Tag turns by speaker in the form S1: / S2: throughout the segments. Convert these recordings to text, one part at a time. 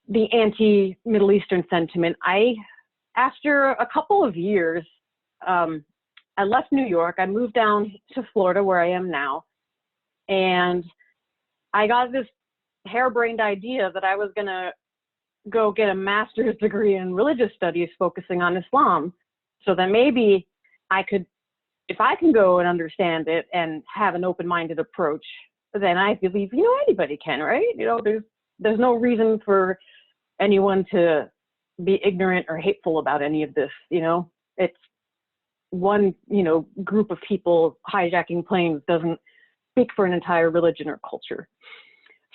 S1: the anti-Middle Eastern sentiment. After a couple of years, I left New York. I moved down to Florida, where I am now, and I got this harebrained idea that I was going to go get a master's degree in religious studies focusing on Islam, so that maybe I could, if I can go and understand it and have an open-minded approach, then I believe, anybody can, right? There's no reason for anyone to be ignorant or hateful about any of this. It's one, group of people hijacking planes doesn't speak for an entire religion or culture.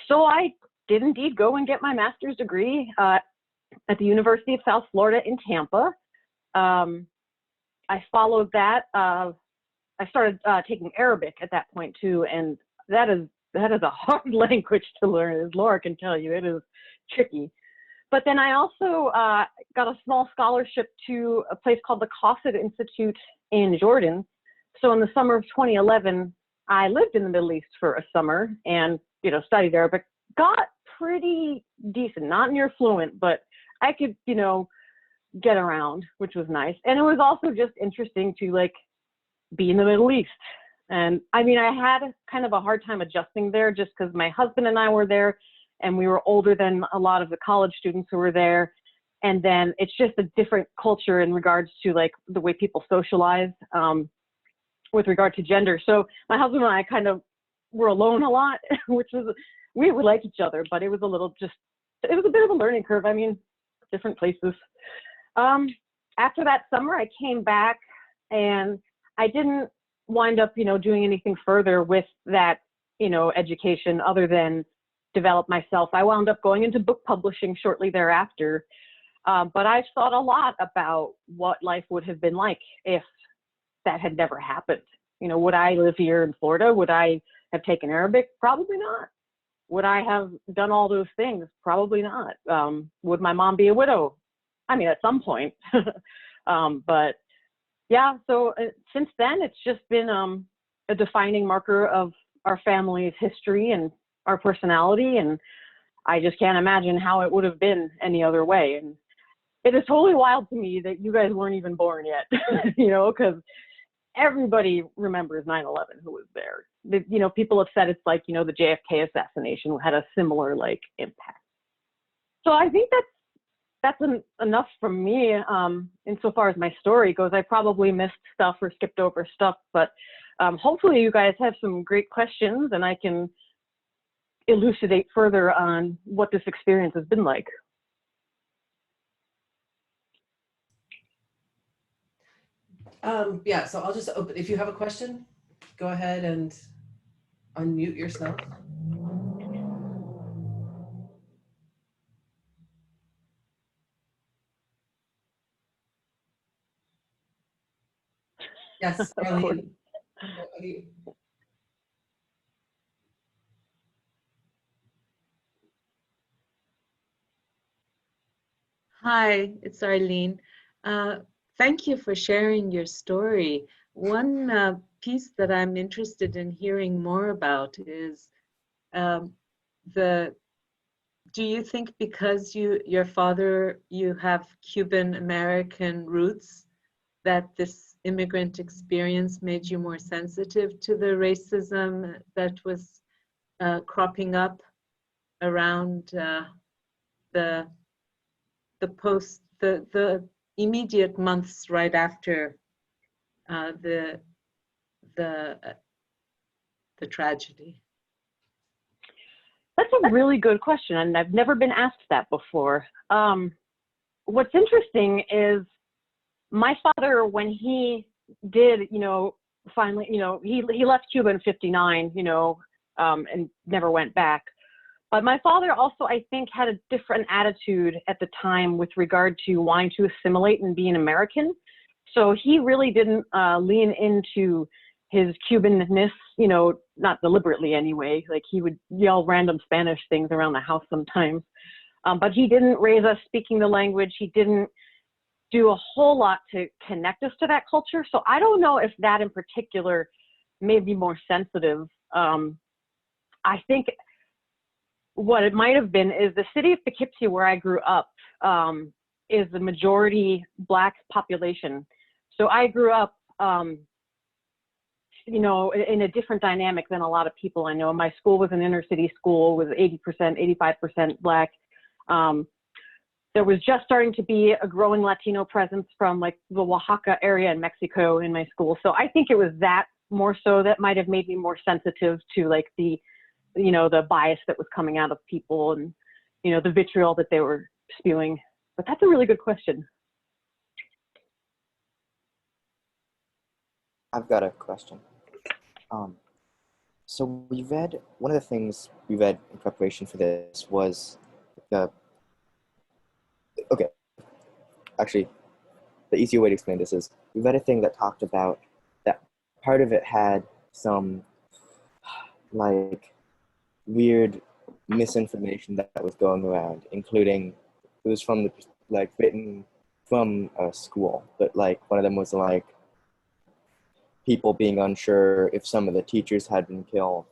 S1: So I did indeed go and get my master's degree at the University of South Florida in Tampa. I followed that. I started taking Arabic at that point too, and that is a hard language to learn, as Laura can tell you. It is tricky. But then I also got a small scholarship to a place called the Qassid Institute in Jordan. So in the summer of 2011, I lived in the Middle East for a summer and, studied Arabic. Got pretty decent, not near fluent, but I could, get around, which was nice. And it was also just interesting to be in the Middle East. And I mean, I had kind of a hard time adjusting there just because my husband and I were there and we were older than a lot of the college students who were there. And then it's just a different culture in regards to the way people socialize with regard to gender. So my husband and I kind of were alone a lot, which was, we would like each other, but it was a bit of a learning curve. I mean, different places. After that summer, I came back and I didn't wind up, doing anything further with that, education other than develop myself. I wound up going into book publishing shortly thereafter. But I've thought a lot about what life would have been like if that had never happened. Would I live here in Florida? Would I have taken Arabic? Probably not. Would I have done all those things? Probably not. Would my mom be a widow? I mean, at some point. But yeah, so since then, it's just been a defining marker of our family's history and our personality. And I just can't imagine how it would have been any other way. And it is totally wild to me that you guys weren't even born yet, because everybody remembers 9/11 who was there. People have said it's the JFK assassination had a similar impact. So I think that's enough from me insofar as my story goes. I probably missed stuff or skipped over stuff, but hopefully you guys have some great questions and I can elucidate further on what this experience has been like.
S2: Yeah, so I'll just open, if you have a question, go ahead and unmute yourself. Yes, Arlene.
S3: Hi, it's Arlene. Thank you for sharing your story. One piece that I'm interested in hearing more about is do you think because your father, you have Cuban American roots, that this immigrant experience made you more sensitive to the racism that was cropping up around the immediate months right after the tragedy?
S1: That's a really good question, and I've never been asked that before. What's interesting is my father, when he did, finally, he left Cuba in '59, and never went back. But my father also, I think, had a different attitude at the time with regard to wanting to assimilate and be an American. So he really didn't lean into his Cubanness, not deliberately anyway. He would yell random Spanish things around the house sometimes. But he didn't raise us speaking the language. He didn't do a whole lot to connect us to that culture. So I don't know if that in particular may be more sensitive. I think what it might have been is the city of Poughkeepsie, where I grew up, is the majority Black population. So I grew up, you know, in a different dynamic than a lot of people I know. My school was an inner city school, was 80%, 85% Black. There was just starting to be a growing Latino presence from like the Oaxaca area in Mexico in my school. So I think it was that more so that might have made me more sensitive to like the, you know, the bias that was coming out of people and, you know, the vitriol that they were spewing. But that's a really good question.
S4: I've got a question. So one of the things we read in preparation for this was okay, actually, the easier way to explain this is we read a thing that talked about that part of it had some like weird misinformation that was going around, including it was from the like written from a school, but like one of them was like people being unsure if some of the teachers had been killed,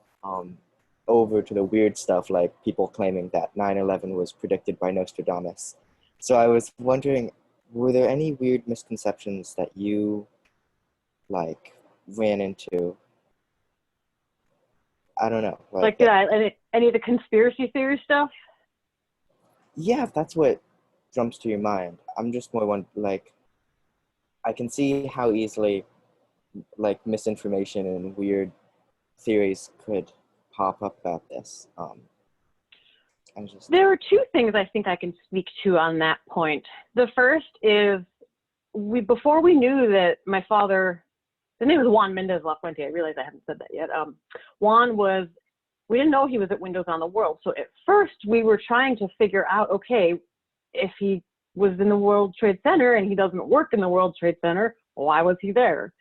S4: over to the weird stuff like people claiming that 9/11 was predicted by Nostradamus. So I was wondering, were there any weird misconceptions that you like ran into? I don't know.
S1: Like did any of the conspiracy theory stuff?
S4: Yeah, if that's what jumps to your mind. I'm just more one like I can see how easily like misinformation and weird theories could pop up about this.
S1: There are two things I think I can speak to on that point. The first is before we knew that my father, his name was Juan Mendez Lafuente. I realize I haven't said that yet. We didn't know he was at Windows on the World. So at first we were trying to figure out, okay, if he was in the World Trade Center and he doesn't work in the World Trade Center, why was he there?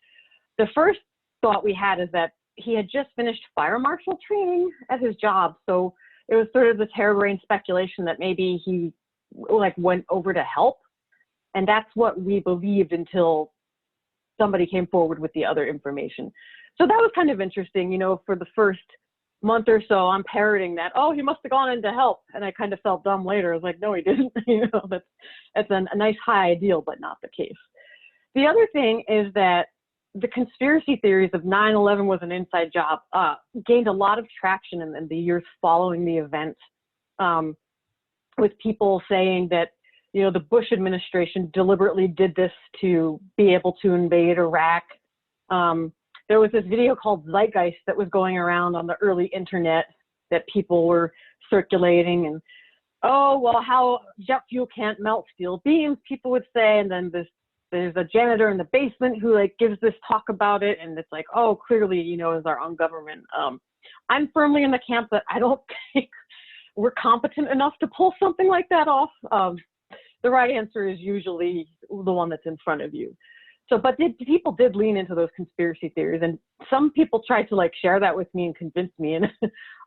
S1: The first thought we had is that he had just finished fire marshal training at his job. So it was sort of the harebrained speculation that maybe he like went over to help. And that's what we believed until somebody came forward with the other information. So that was kind of interesting, you know, for the first month or so, I'm parroting that, oh, he must have gone in to help. And I kind of felt dumb later. I was like, no, he didn't. You know, that's a nice high ideal, but not the case. The other thing is that the conspiracy theories of 9/11 was an inside job gained a lot of traction in the years following the event, with people saying that, you know, the Bush administration deliberately did this to be able to invade Iraq. There was this video called Zeitgeist that was going around on the early internet that people were circulating, and oh, well, how jet fuel can't melt steel beams, people would say, and then there's a janitor in the basement who like gives this talk about it, and it's like, oh, clearly, you know, is our own government. I'm firmly in the camp that I don't think we're competent enough to pull something like that off. The right answer is usually the one that's in front of you. So, but people did lean into those conspiracy theories, and some people tried to like share that with me and convince me. And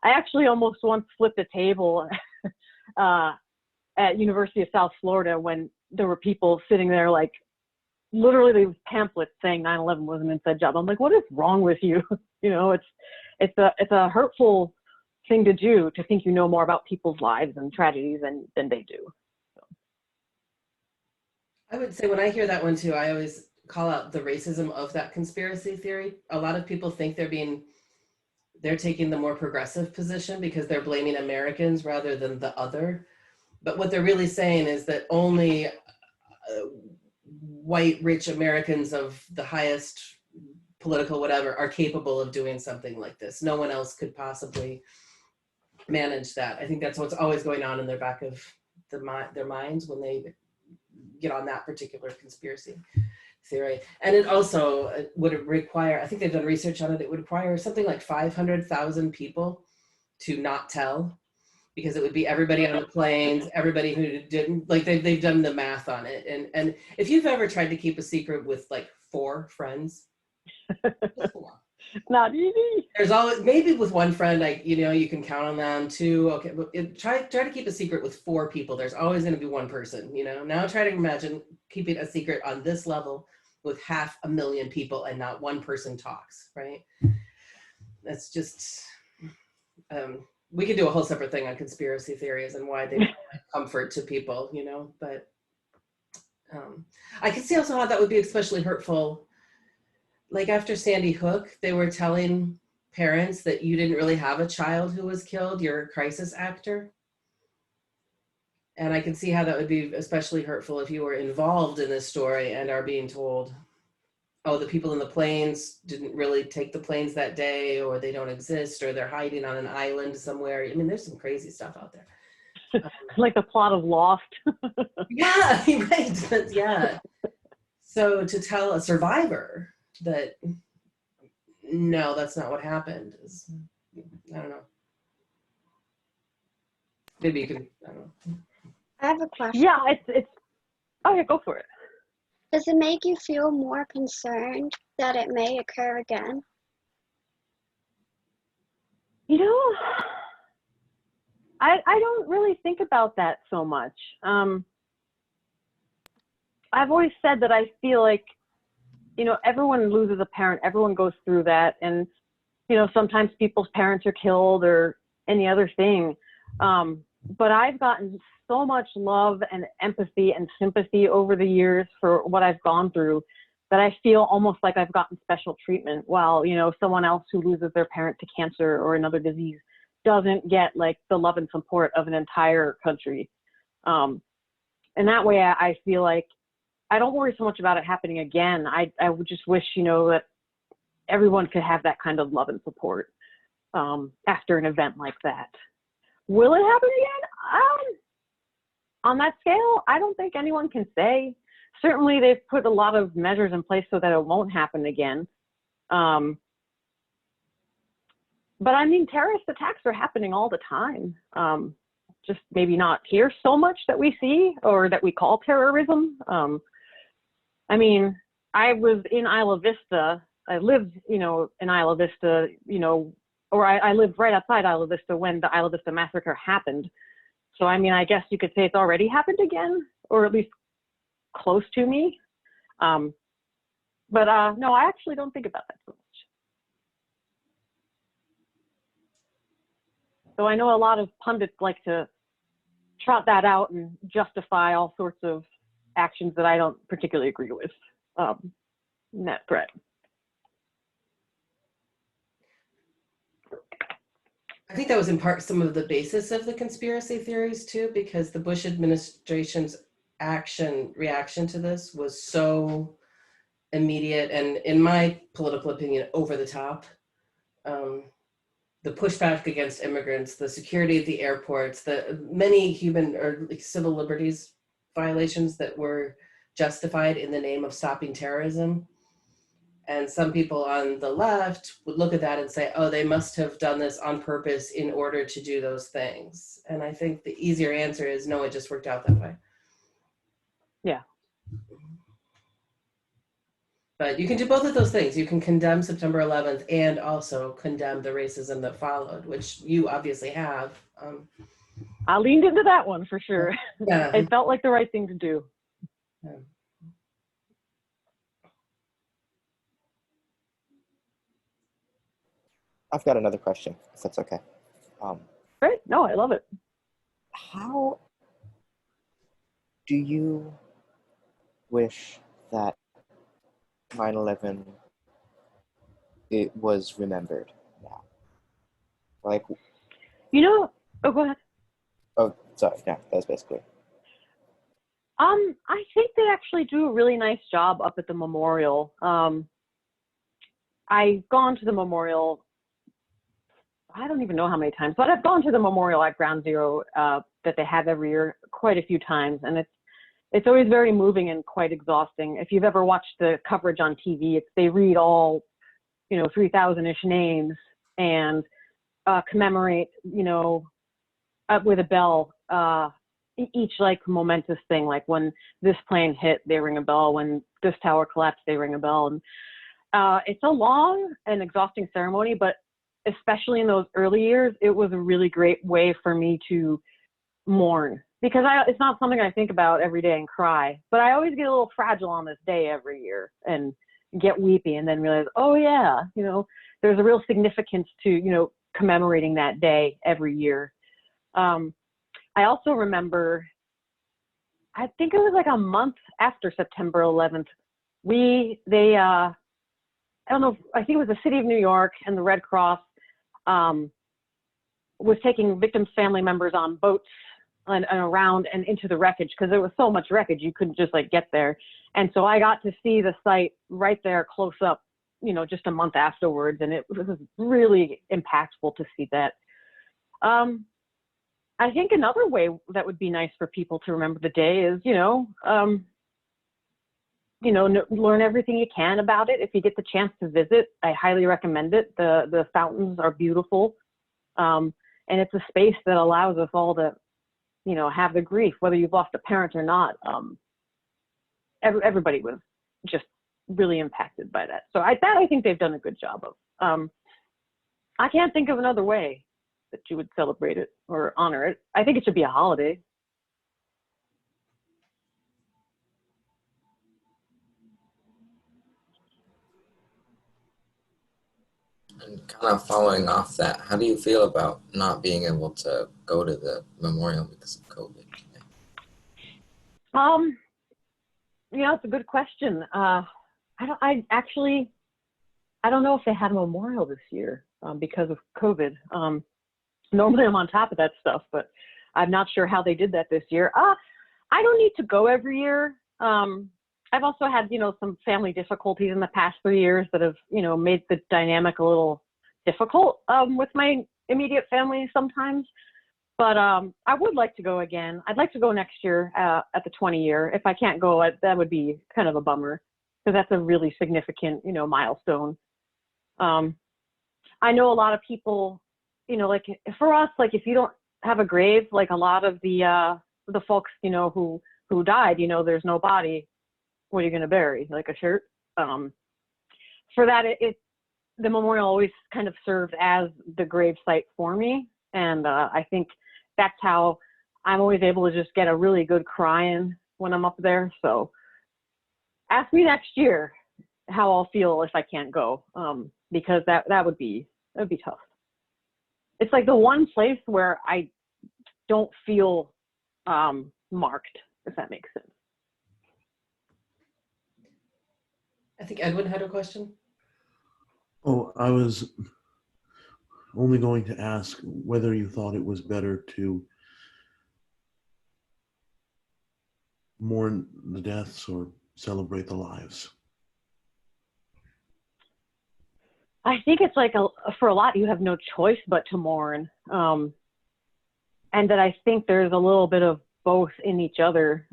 S1: I actually almost once flipped a table at University of South Florida when there were people sitting there like literally these pamphlets saying 9/11 was an inside job. I'm like, what is wrong with you? You know, it's a hurtful thing to do, to think you know more about people's lives and tragedies than they do.
S2: I would say when I hear that one too, I always call out the racism of that conspiracy theory. A lot of people think they're taking the more progressive position because they're blaming Americans rather than the other. But what they're really saying is that only white, rich Americans of the highest political whatever are capable of doing something like this. No one else could possibly manage that. I think that's what's always going on in their back of their minds when they get on that particular conspiracy theory. And it also would require, I think they've done research on it, it would require something like 500,000 people to not tell, because it would be everybody on the planes, everybody who didn't, like they've done the math on it. And if you've ever tried to keep a secret with like 4 friends, just 4.
S1: Not easy.
S2: There's always, maybe with one friend, like, you know, you can count on them. 2, okay, but try to keep a secret with 4 people. There's always going to be one person, you know. Now try to imagine keeping a secret on this level with 500,000 people and not one person talks, right? That's just, we could do a whole separate thing on conspiracy theories and why they provide comfort to people, you know, but I can see also how that would be especially hurtful. Like after Sandy Hook, they were telling parents that you didn't really have a child who was killed, you're a crisis actor. And I can see how that would be especially hurtful if you were involved in this story and are being told, oh, the people in the planes didn't really take the planes that day, or they don't exist, or they're hiding on an island somewhere. I mean, there's some crazy stuff out there.
S1: Like the plot of Lost.
S2: Yeah, right. But yeah. So to tell a survivor that, no, that's not what happened is, I don't know. Maybe you can, I don't know.
S5: I have a question.
S1: Yeah, it's oh yeah, go for it.
S5: Does it make you feel more concerned that it may occur again?
S1: You know, I don't really think about that so much. I've always said that I feel like, you know, everyone loses a parent, everyone goes through that, and, you know, sometimes people's parents are killed or any other thing. But I've gotten so much love and empathy and sympathy over the years for what I've gone through that I feel almost like I've gotten special treatment, while, you know, someone else who loses their parent to cancer or another disease doesn't get like the love and support of an entire country. And that way I feel like I don't worry so much about it happening again. I would just wish, you know, that everyone could have that kind of love and support after an event like that. Will it happen again? On that scale, I don't think anyone can say. Certainly, they've put a lot of measures in place so that it won't happen again. But I mean, terrorist attacks are happening all the time. Just maybe not here so much that we see or that we call terrorism. I mean, I was in Isla Vista. I lived, you know, in Isla Vista, you know, or I lived right outside Isla Vista when the Isla Vista massacre happened. So, I mean, I guess you could say it's already happened again, or at least close to me. No, I actually don't think about that so much. So I know a lot of pundits like to trot that out and justify all sorts of actions that I don't particularly agree with in that threat.
S2: I think that was in part some of the basis of the conspiracy theories too, because the Bush administration's reaction to this was so immediate and, in my political opinion, over the top. The pushback against immigrants, the security at the airports, the many human or civil liberties violations that were justified in the name of stopping terrorism. And some people on the left would look at that and say, oh, they must have done this on purpose in order to do those things. And I think the easier answer is no, it just worked out that way.
S1: Yeah.
S2: But you can do both of those things. You can condemn September 11th and also condemn the racism that followed, which you obviously have.
S1: I leaned into that one for sure.
S2: Yeah.
S1: It felt like the right thing to do.
S2: Yeah.
S4: I've got another question, if that's okay.
S1: Great. No, I love it.
S4: How do you wish that 9/11 it was remembered now? Like,
S1: You know, oh, go ahead.
S4: oh, sorry, yeah, that was basically.
S1: I think they actually do a really nice job up at the memorial. I've gone to the memorial, I don't even know how many times, but I've gone to the memorial at Ground Zero that they have every year quite a few times, and it's always very moving and quite exhausting. If you've ever watched the coverage on TV, they read all, 3,000-ish names and commemorate, with a bell, each like momentous thing. Like when this plane hit, they ring a bell. When this tower collapsed, they ring a bell. And it's a long and exhausting ceremony, but especially in those early years, it was a really great way for me to mourn, because it's not something I think about every day and cry, but I always get a little fragile on this day every year and get weepy and then realize, oh yeah, there's a real significance to, commemorating that day every year. I also remember, I think it was like a month after September 11th, I don't know, I think it was the city of New York and the Red Cross was taking victims' family members on boats and around and into the wreckage, because there was so much wreckage you couldn't just like get there. And so I got to see the site right there close up, you know, just a month afterwards, and it was really impactful to see that. I think another way that would be nice for people to remember the day is, learn everything you can about it. If you get the chance to visit, I highly recommend it. The fountains are beautiful. And it's a space that allows us all to, have the grief, whether you've lost a parent or not. Everybody was just really impacted by that. So I think they've done a good job of. I can't think of another way that you would celebrate it or honor it. I think it should be a holiday.
S6: And kind of following off that, how do you feel about not being able to go to the memorial because of COVID?
S1: It's a good question. I don't know if they had a memorial this year because of COVID. Normally I'm on top of that stuff, but I'm not sure how they did that this year. I don't need to go every year. I've also had, some family difficulties in the past 3 years that have, made the dynamic a little difficult with my immediate family sometimes. But I would like to go again. I'd like to go next year at the 20 year. If I can't go, that would be kind of a bummer, because that's a really significant, milestone. I know a lot of people, like for us, like if you don't have a grave, like a lot of the folks, who died, there's no body. What are you going to bury? Like a shirt? For that, the memorial always kind of served as the grave site for me. And I think that's how I'm always able to just get a really good cry in when I'm up there. So ask me next year how I'll feel if I can't go, because that would be tough. It's like the one place where I don't feel marked, if that makes sense.
S2: I think Edwin had a question.
S7: Oh, I was only going to ask whether you thought it was better to mourn the deaths or celebrate the lives.
S1: I think it's like for a lot, you have no choice but to mourn. And that I think there's a little bit of both in each other.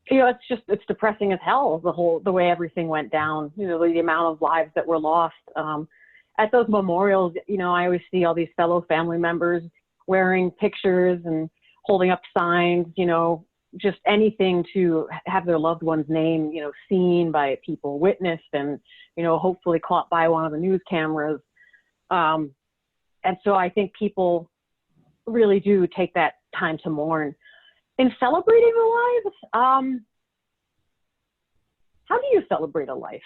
S1: It's depressing as hell, the way everything went down, the amount of lives that were lost. At those memorials, I always see all these fellow family members wearing pictures and holding up signs, just anything to have their loved one's name, seen by people, witnessed, and, hopefully caught by one of the news cameras. And so I think people really do take that time to mourn. In celebrating the lives, how do you celebrate a life?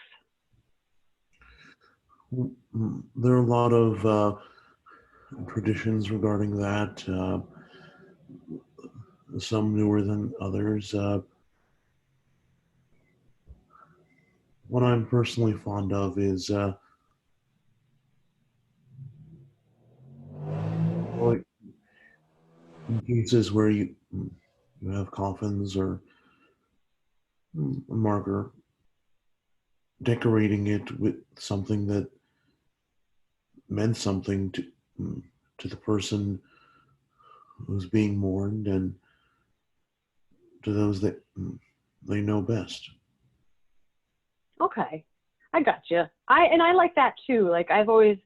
S7: There are a lot of traditions regarding that, some newer than others. What I'm personally fond of is like in cases where you have coffins or a marker, decorating it with something that meant something to the person who's being mourned and to those that they know best.
S1: Okay, I got you. I like that too. Like I've always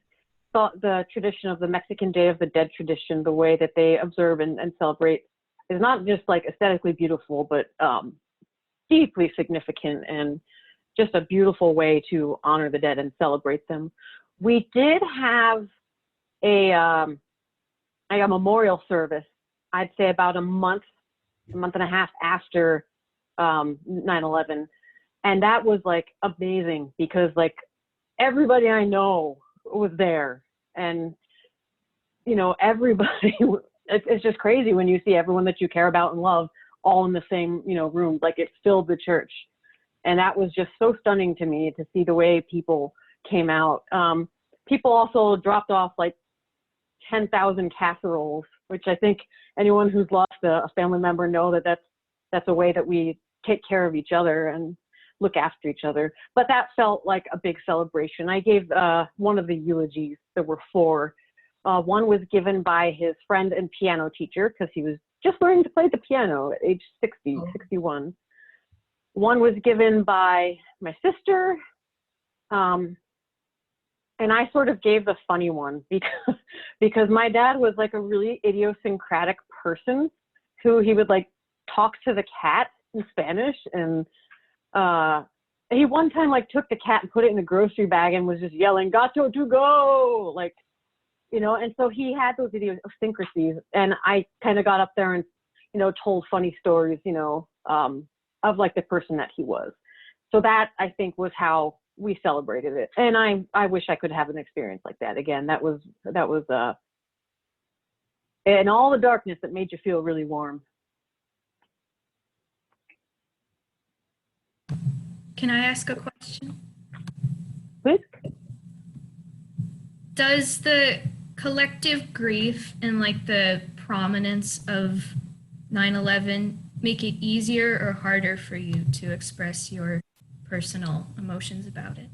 S1: thought the tradition of the Mexican Day of the Dead tradition, the way that they observe and celebrate, is not just like aesthetically beautiful, but deeply significant and just a beautiful way to honor the dead and celebrate them. We did have a memorial service, I'd say about a month and a half after 9/11. And that was like amazing because like everybody I know was there And, you know, everybody, it's just crazy when you see everyone that you care about and love all in the same, you know, room. Like, it filled the church. And that was just so stunning to me, to see the way people came out. People also dropped off like 10,000 casseroles, which I think anyone who's lost a family member know that that's a way that we take care of each other and look after each other. But that felt like a big celebration. I gave one of the eulogies. There were 4. One was given by his friend and piano teacher, because he was just learning to play the piano at age 60, 61. One was given by my sister. And I sort of gave the funny one because my dad was like a really idiosyncratic person who he would like talk to the cat in Spanish. And he one time like took the cat and put it in a grocery bag and was just yelling, "Gato to go!" Like, you know, and so he had those idiosyncrasies. And I kind of got up there and, you know, told funny stories, you know, of like the person that he was. So that, I think, was how we celebrated it. And I wish I could have an experience like that again. That was and all the darkness that made you feel really warm.
S8: Can I ask a question?
S1: Please?
S8: Does the collective grief and like the prominence of 9/11 make it easier or harder for you to express your personal emotions about it?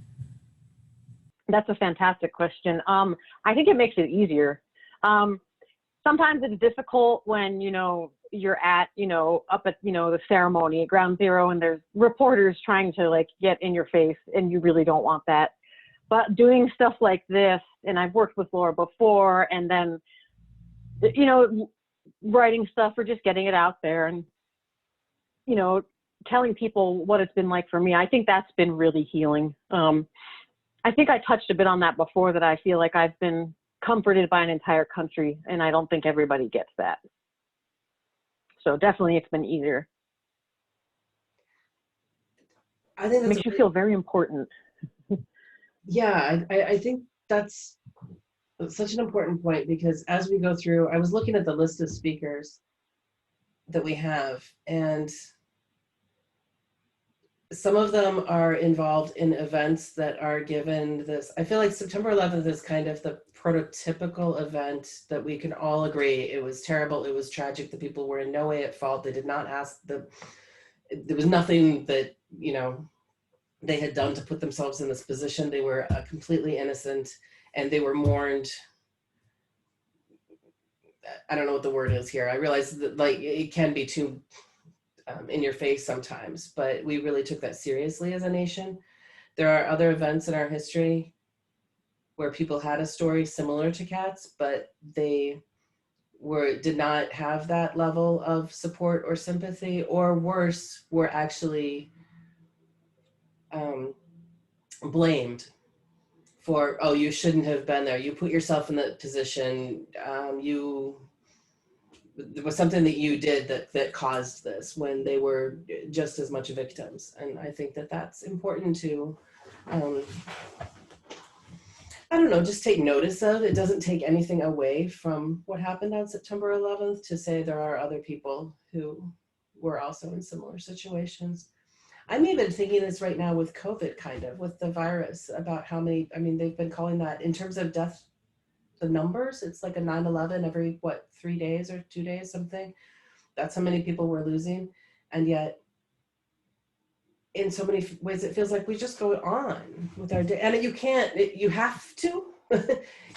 S1: That's a fantastic question. I think it makes it easier. Sometimes it's difficult when, you know, you're at, you know, up at, you know, the ceremony at ground zero and there's reporters trying to like get in your face and you really don't want that. But doing stuff like this, and I've worked with Laura before, and then, you know, writing stuff or just getting it out there and, you know, telling people what it's been like for me, I think that's been really healing. I think I touched a bit on that before, that I feel like I've been comforted by an entire country, and I don't think everybody gets that. So definitely it's been easier.
S2: I think
S1: It
S2: that's
S1: makes you feel very important.
S2: Yeah, I think that's such an important point, because as we go through, I was looking at the list of speakers that we have, and some of them are involved in events that are given this. I feel like September 11th is kind of the prototypical event that we can all agree it was terrible, it was tragic, the people were in no way at fault, they did not ask, there was nothing that, you know, they had done to put themselves in this position. They were completely innocent, and they were mourned. I don't know what the word is here. I realize that like it can be too in your face sometimes, but we really took that seriously as a nation. There are other events in our history where people had a story similar to Cat's, but they did not have that level of support or sympathy, or worse, were actually blamed for, oh, you shouldn't have been there. You put yourself in that position. There was something that you did that caused this, when they were just as much victims. And I think that that's important to, I don't know, just take notice of. It doesn't take anything away from what happened on September 11th to say there are other people who were also in similar situations. I'm even thinking this right now with COVID, kind of, with the virus, about how many, I mean, they've been calling that, in terms of death, the numbers, it's like a 9/11 every, what, 3 days or 2 days, something. That's how many people we're losing. And yet, in so many ways, it feels like we just go on with our day. And you can't, you have to,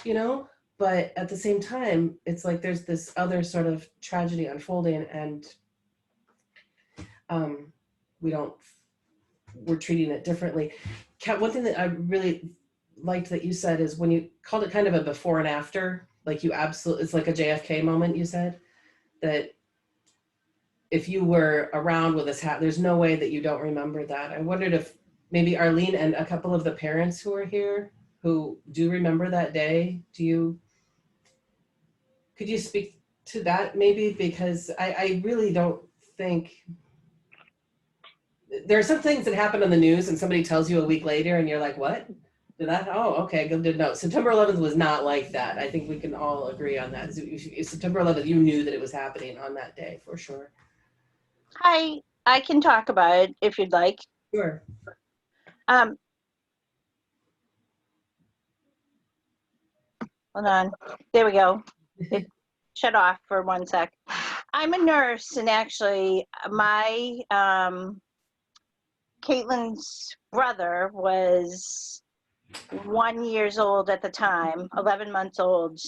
S2: you know, but at the same time, it's like there's this other sort of tragedy unfolding, and we're treating it differently. Kat, one thing that I really liked that you said is when you called it kind of a before and after, like you absolutely, it's like a JFK moment, you said, that if you were around with this hat, there's no way that you don't remember that. I wondered if maybe Arlene and a couple of the parents who are here who do remember that day, could you speak to that maybe? Because I really don't think, there are some things that happen on the news and somebody tells you a week later and you're like, what? Did that? Oh, okay, good to know. September 11th was not like that. I think we can all agree on that. September 11th, you knew that it was happening on that day for sure.
S9: Hi, I can talk about it if you'd like.
S2: Sure.
S9: Um, Hold on. There we go. It shut off for 1 sec. I'm a nurse, and actually, my Caitlin's brother was 1 year old at the time, 11 months old,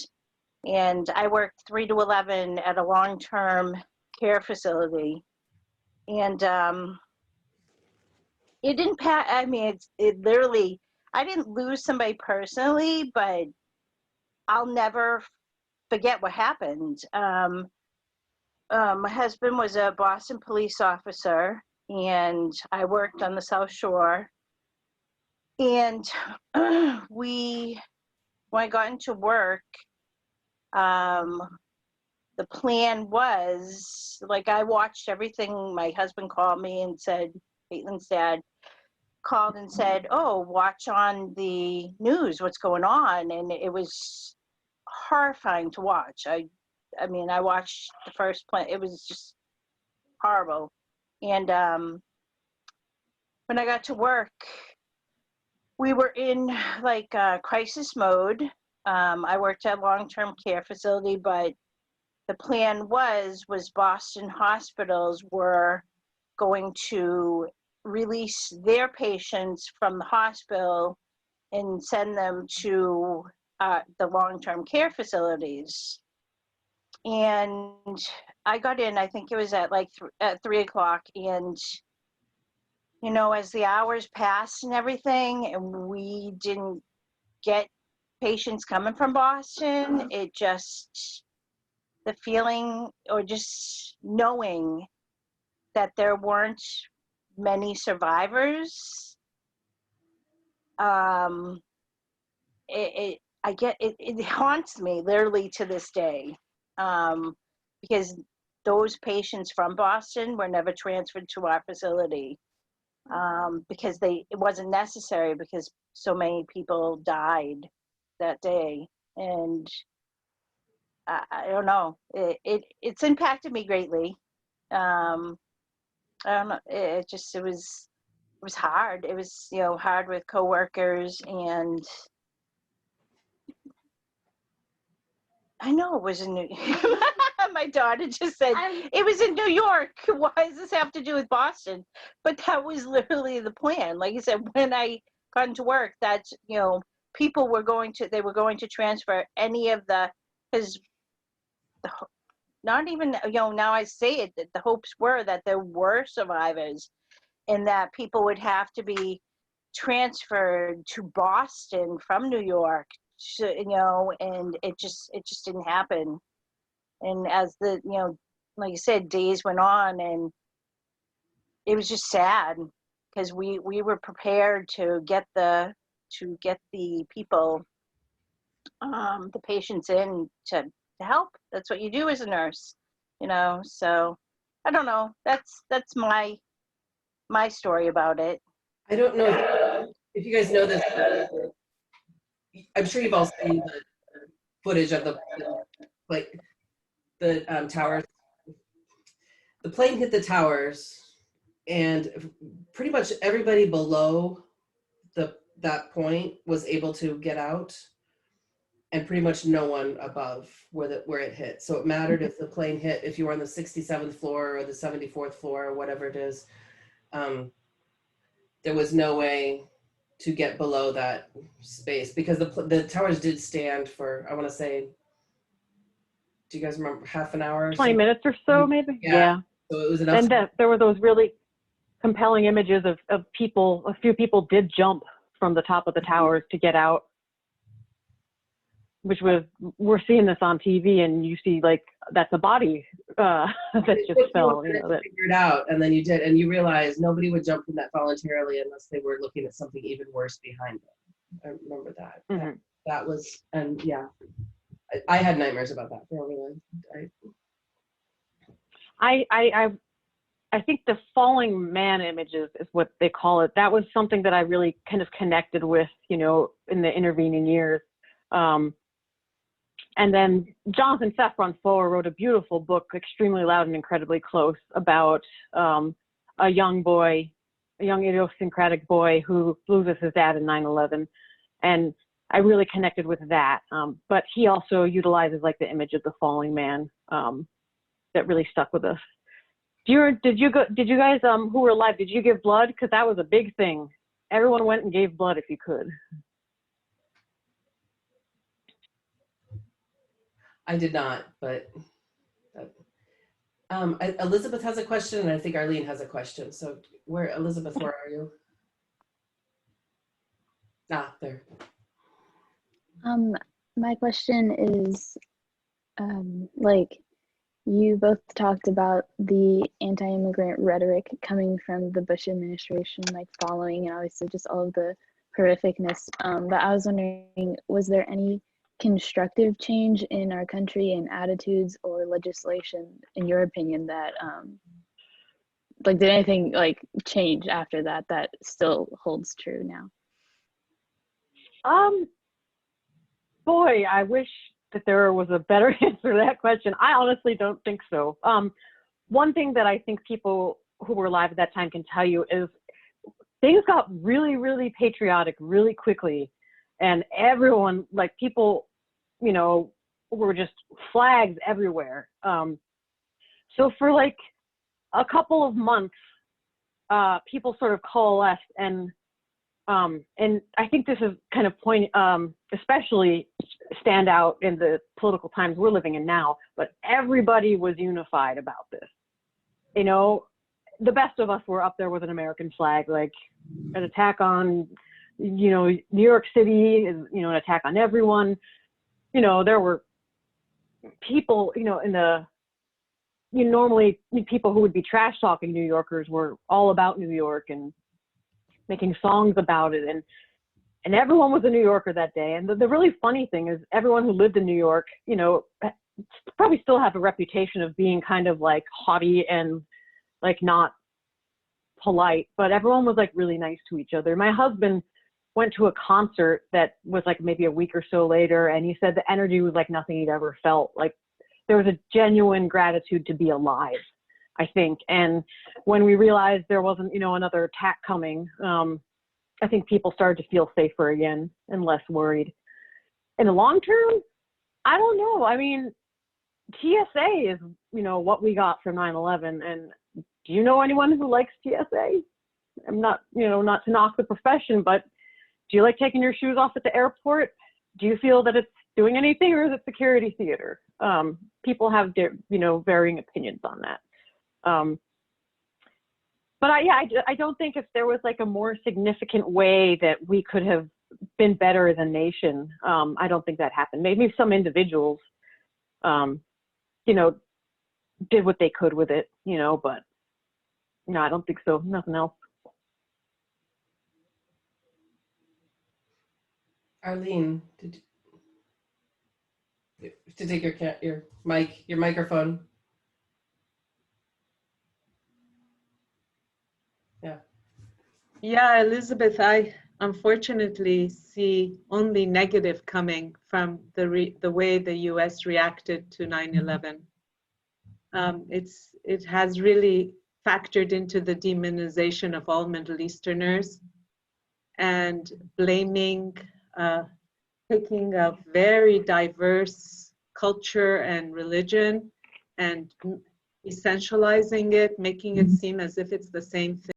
S9: and I worked 3 to 11 at a long-term care facility, and it didn't pass. I mean, it literally. I didn't lose somebody personally, but I'll never forget what happened. My husband was a Boston police officer, and I worked on the South Shore. And when I got into work, the plan was, like, I watched everything. My husband called me and said, Caitlin's dad called and said, oh, watch on the news what's going on. And it was horrifying to watch. I mean, I watched the first plan. It was just horrible. And when I got to work, we were in like crisis mode. I worked at a long-term care facility, but the plan was Boston hospitals were going to release their patients from the hospital and send them to the long-term care facilities. And I got in, I think it was at like at 3 o'clock, and you know, as the hours passed and everything, and we didn't get patients coming from Boston, it just, the feeling or just knowing that there weren't many survivors, it haunts me literally to this day, because those patients from Boston were never transferred to our facility, because it wasn't necessary, because so many people died that day. And I don't know, it's impacted me greatly. I don't know, it was hard. It was, you know, hard with coworkers, and I know it was in New my daughter just said it was in New York. Why does this have to do with Boston? But that was literally the plan. Like I said, when I got into work, that's, you know, people were going to transfer any of the, because not even, you know, now I say it, that the hopes were that there were survivors, and that people would have to be transferred to Boston from New York, you know, and it just didn't happen. And as the, you know, like you said, days went on, and it was just sad, because we were prepared to get the people, the patients in to help. That's what you do as a nurse, you know. So I don't know. That's my story about it.
S2: I don't know if you guys know this. I'm sure you've all seen the footage of the towers. The plane hit the towers, and pretty much everybody below that point was able to get out, and pretty much no one above where it hit. So it mattered if the plane hit, if you were on the 67th floor or the 74th floor or whatever it is. There was no way to get below that space, because the towers did stand for, I want to say, do you guys remember, half an hour?
S1: 20 minutes or so, maybe? Yeah.
S2: So it was enough.
S1: And there were those really compelling images of people, a few people did jump from the top of the towers to get out, which was, we're seeing this on TV, and you see, like, that's a body that just fell. You know, that
S2: figured out, and then you did, and you realize nobody would jump from that voluntarily unless they were looking at something even worse behind them. I remember that.
S1: Mm-hmm.
S2: That was, and yeah, I had nightmares about that for a really.
S1: I think the falling man images is what they call it. That was something that I really kind of connected with, in the intervening years. And then Jonathan Safran Foer wrote a beautiful book, Extremely Loud and Incredibly Close, about a young idiosyncratic boy who loses his dad in 9/11. And I really connected with that. But he also utilizes like the image of the falling man that really stuck with us. Did you guys who were alive, did you give blood? Because that was a big thing. Everyone went and gave blood if you could.
S2: I did not, but Elizabeth has a question, and I think Arlene has a question. So Elizabeth, where are you? There.
S10: My question is, like, you both talked about the anti-immigrant rhetoric coming from the Bush administration, like following, and obviously just all of the horrificness. But I was wondering, was there any constructive change in our country in attitudes or legislation, in your opinion, that like, did anything like change after that still holds true now?
S1: Boy, I wish that there was a better answer to that question. I honestly don't think so. One thing that I think people who were alive at that time can tell you is things got really, really patriotic really quickly. And everyone, like people, were just flags everywhere. So for like a couple of months, people sort of coalesced, and I think this is kind of especially stand out in the political times we're living in now, but everybody was unified about this. The best of us were up there with an American flag, like an attack on, New York City is, an attack on everyone. There were people, normally people who would be trash talking New Yorkers were all about New York and making songs about it. And everyone was a New Yorker that day. And the really funny thing is everyone who lived in New York, probably still have a reputation of being kind of like haughty and like not polite, but everyone was like really nice to each other. My husband went to a concert that was like maybe a week or so later, and he said the energy was like nothing he'd ever felt. Like there was a genuine gratitude to be alive, I think. And when we realized there wasn't, another attack coming, I think people started to feel safer again and less worried. In the long term, I don't know. I mean, TSA is, what we got from 9/11. And do you know anyone who likes TSA? I'm not, not to knock the profession, but do you like taking your shoes off at the airport? Do you feel that it's doing anything, or is it security theater? People have, varying opinions on that. But I don't think if there was like a more significant way that we could have been better as a nation, I don't think that happened. Maybe some individuals, did what they could with it, but no, I don't think so. Nothing else.
S2: Arlene, to take your microphone.
S3: Yeah, Elizabeth, I unfortunately see only negative coming from the way the U.S. reacted to 9/11. It has really factored into the demonization of all Middle Easterners and blaming, taking a very diverse culture and religion and essentializing it, making it seem as if it's the same thing.